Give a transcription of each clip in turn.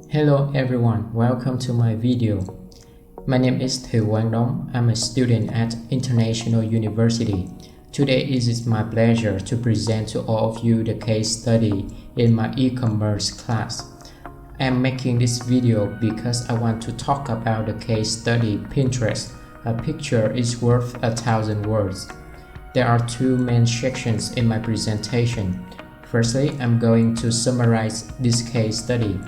Hello everyone, welcome to my video. My name is Thiều Quang Đông. I'm a student at International University. Today it is my pleasure to present to all of you the case study in my e-commerce class. I'm making this video because I want to talk about the case study Pinterest. A picture is worth 1,000 words. There are two main sections in my presentation. Firstly, I'm going to summarize this case study.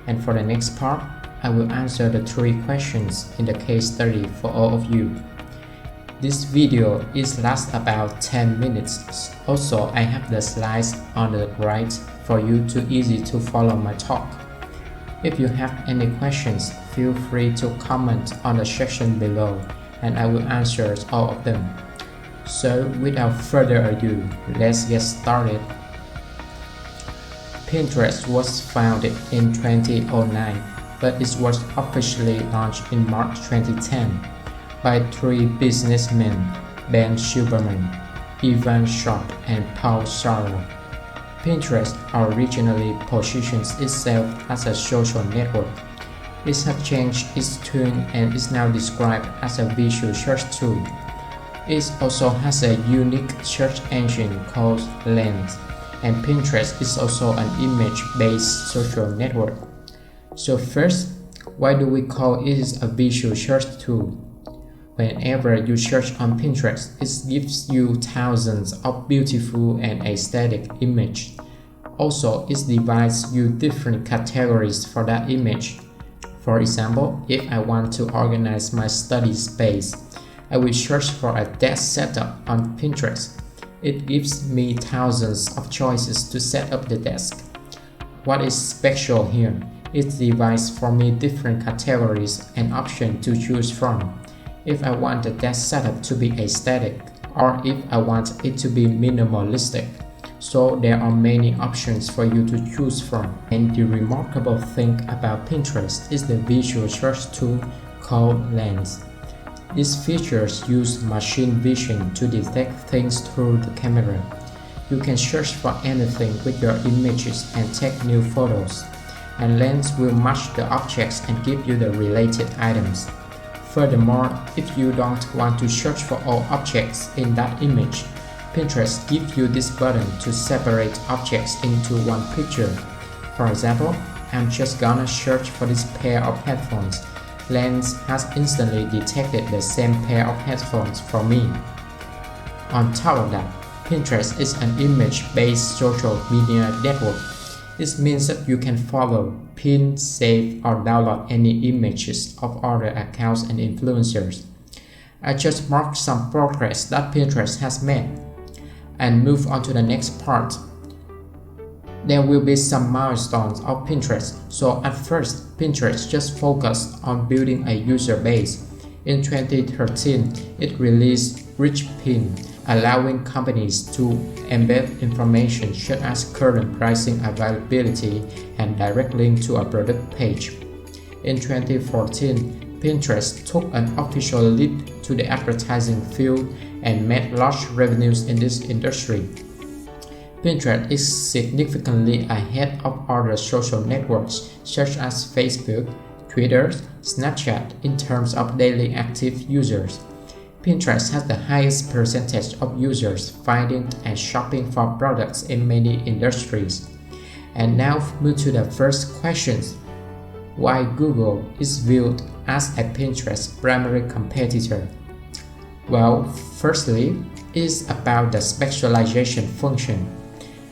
And for the next part, I will answer the 3 questions in the case study for all of you. This video is last about 10 minutes. Also, I have the slides on the right for you to easy to follow my talk. If you have any questions, feel free to comment on the section below and I will answer all of them. So without further ado, let's get started. Pinterest was founded in 2009, but it was officially launched in March 2010 by 3 businessmen, Ben Silbermann, Ivan Sharp, and Paul Sarah. Pinterest originally positions itself as a social network. It has changed its tune and is now described as a visual search tool. It also has a unique search engine called HhelNG. And Pinterest is also an image-based social network. So first, why do we call it a visual search tool? Whenever you search on Pinterest, it gives you thousands of beautiful and aesthetic images. Also, it divides you different categories for that image. For example, if I want to organize my study space, I will search for a desk setup on Pinterest. It gives me thousands of choices to set up the desk. What is special here? It divides for me different categories and options to choose from. If I want the desk setup to be aesthetic, or if I want it to be minimalistic. So there are many options for you to choose from. And the remarkable thing about Pinterest is the visual search tool called HhelNG. These features use machine vision to detect things through the camera. You can search for anything with your images and take new photos, and HhelNG will match the objects and give you the related items. Furthermore, if you don't want to search for all objects in that image, Pinterest gives you this button to separate objects into one picture. For example, I'm just gonna search for this pair of headphones. HhelNG has instantly detected the same pair of headphones for me. On top of that, Pinterest is an image-based social media network. This means that you can follow, pin, save, or download any images of other accounts and influencers. I just marked some progress that Pinterest has made and move on to the next part. There will be some milestones of Pinterest. So at first, Pinterest just focused on building a user base. In 2013, it released Rich Pin, allowing companies to embed information such as current pricing availability and direct link to a product page. In 2014, Pinterest took an official lead to the advertising field and made large revenues in this industry. Pinterest is significantly ahead of other social networks such as Facebook, Twitter, Snapchat in terms of daily active users. Pinterest has the highest percentage of users finding and shopping for products in many industries. And now move to the first question. Why Google is viewed as a Pinterest primary competitor? Well, firstly, it's about the specialization function.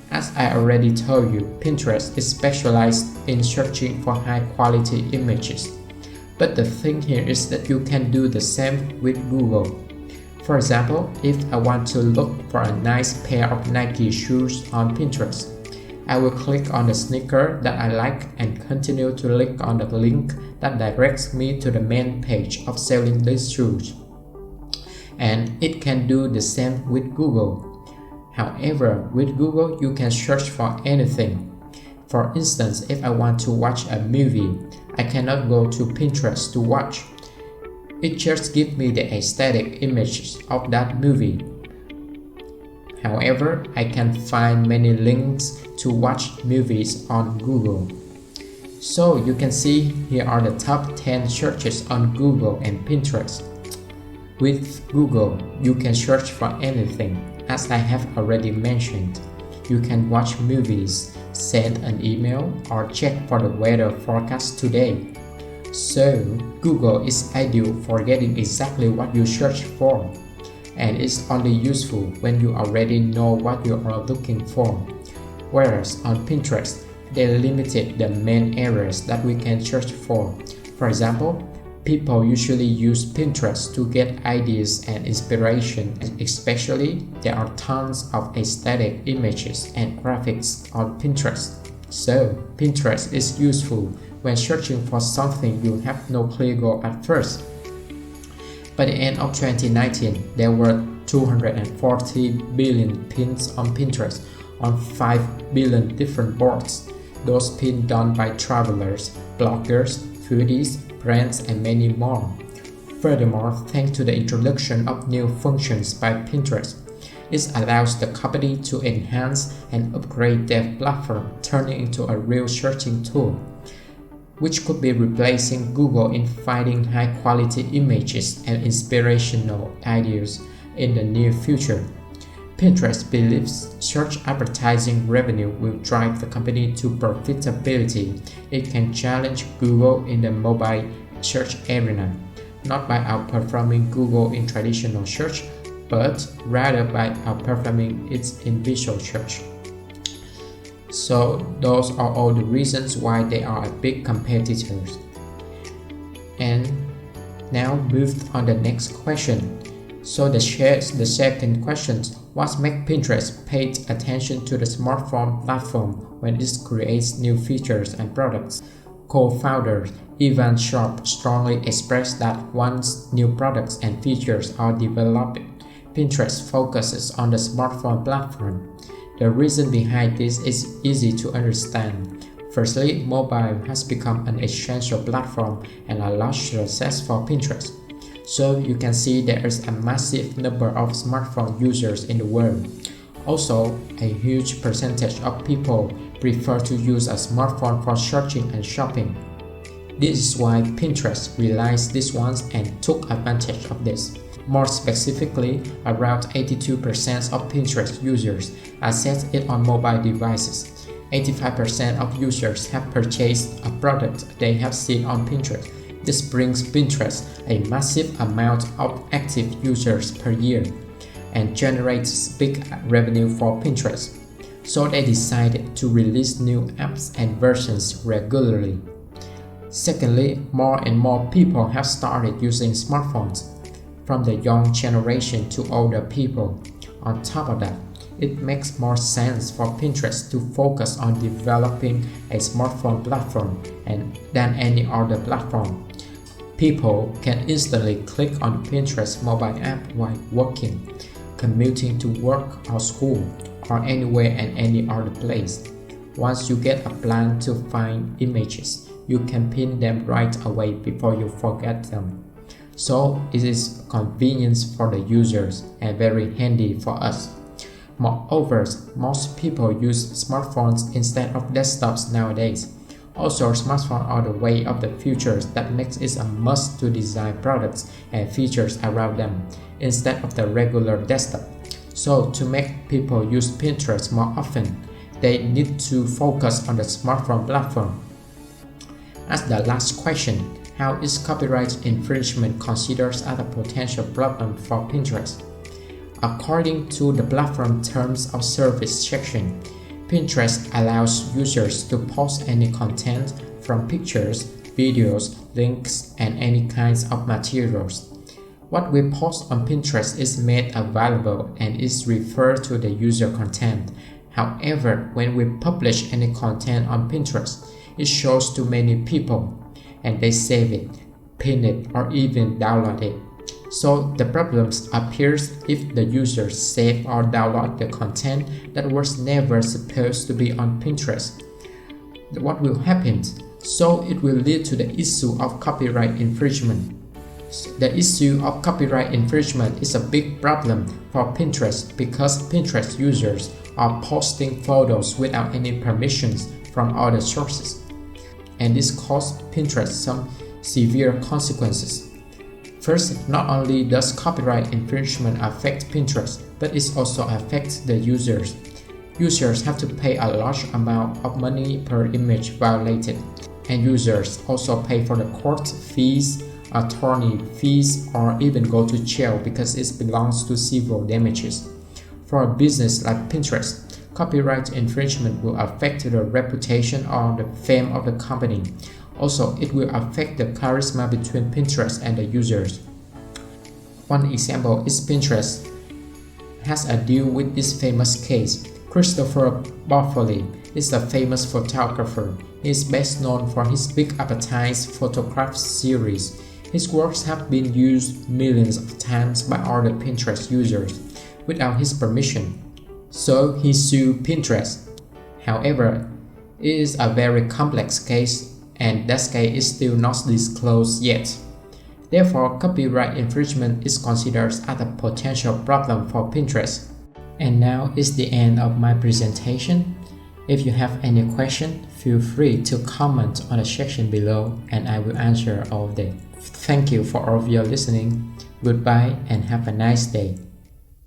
As I already told you, Pinterest is specialized in searching for high-quality images. But the thing here is that you can do the same with Google. For example, if I want to look for a nice pair of Nike shoes on Pinterest, I will click on the sneaker that I like and continue to click on the link that directs me to the main page of selling these shoes. And it can do the same with Google. However, with Google, you can search for anything. For instance, if I want to watch a movie, I cannot go to Pinterest to watch. It just gives me the aesthetic images of that movie. However, I can find many links to watch movies on Google. So you can see here are the top 10 searches on Google and Pinterest. With Google, you can search for anything, as I have already mentioned. You can watch movies, send an email, or check for the weather forecast today. So, Google is ideal for getting exactly what you search for, and it's only useful when you already know what you are looking for. Whereas on Pinterest, they limited the main areas that we can search for. For example, people usually use Pinterest to get ideas and inspiration, especially there are tons of aesthetic images and graphics on Pinterest. So, Pinterest is useful when searching for something you have no clear goal at first. By the end of 2019, there were 240 billion pins on Pinterest on 5 billion different boards. Those pins done by travelers, bloggers, foodies, brands, and many more. Furthermore, thanks to the introduction of new functions by Pinterest, it allows the company to enhance and upgrade their platform, turning into a real searching tool, which could be replacing Google in finding high-quality images and inspirational ideas in the near future. Pinterest believes search advertising revenue will drive the company to profitability. It can challenge Google in the mobile search arena, not by outperforming Google in traditional search, but rather by outperforming it in visual search. So those are all the reasons why they are a big competitors. And now move on the next question. So the second question, what makes Pinterest pay attention to the smartphone platform when it creates new features and products? Co-founder Ivan Sharp strongly expressed that once new products and features are developed, Pinterest focuses on the smartphone platform. The reason behind this is easy to understand. Firstly, mobile has become an essential platform and a large success for Pinterest. So you can see there is a massive number of smartphone users in the world. Also, a huge percentage of people prefer to use a smartphone for searching and shopping. This is why Pinterest realized this once and took advantage of this. More specifically, around 82% of Pinterest users access it on mobile devices. 85% of users have purchased a product they have seen on Pinterest. This brings Pinterest a massive amount of active users per year and generates big revenue for Pinterest. So they decided to release new apps and versions regularly. Secondly, more and more people have started using smartphones, from the young generation to older people. On top of that, it makes more sense for Pinterest to focus on developing a smartphone platform than any other platform. People can instantly click on Pinterest mobile app while working, commuting to work or school, or anywhere and any other place. Once you get a plan to find images, you can pin them right away before you forget them. So it is convenience for the users and very handy for us. Moreover, most people use smartphones instead of desktops nowadays. Also, smartphones are the way of the future that makes it a must to design products and features around them instead of the regular desktop. So to make people use Pinterest more often, they need to focus on the smartphone platform. As the last question, how is copyright infringement considered as a potential problem for Pinterest? According to the platform Terms of Service section, Pinterest allows users to post any content from pictures, videos, links, and any kinds of materials. What we post on Pinterest is made available and is referred to the user content. However, when we publish any content on Pinterest, it shows to many people, and they save it, pin it, or even download it. So the problems appears if the users save or download the content that was never supposed to be on Pinterest. What will happen? So it will lead to the issue of copyright infringement. The issue of copyright infringement is a big problem for Pinterest because Pinterest users are posting photos without any permissions from other sources. and this caused Pinterest some severe consequences. First, not only does copyright infringement affect Pinterest, but it also affects the users. Users have to pay a large amount of money per image violated, and users also pay for the court fees, attorney fees, or even go to jail because it belongs to civil damages. For a business like Pinterest, copyright infringement will affect the reputation or the fame of the company. Also, it will affect the charisma between Pinterest and the users. One example is Pinterest has a deal with this famous case. Christopher Bartoli is a famous photographer. He is best known for his big advertised photograph series. His works have been used millions of times by other Pinterest users without his permission. So he sued Pinterest. However, it is a very complex case, and that case is still not disclosed yet. Therefore, copyright infringement is considered as a potential problem for Pinterest. And now is the end of my presentation. If you have any question, feel free to comment on the section below and I will answer all of them. Thank you for all of your listening. Goodbye and have a nice day.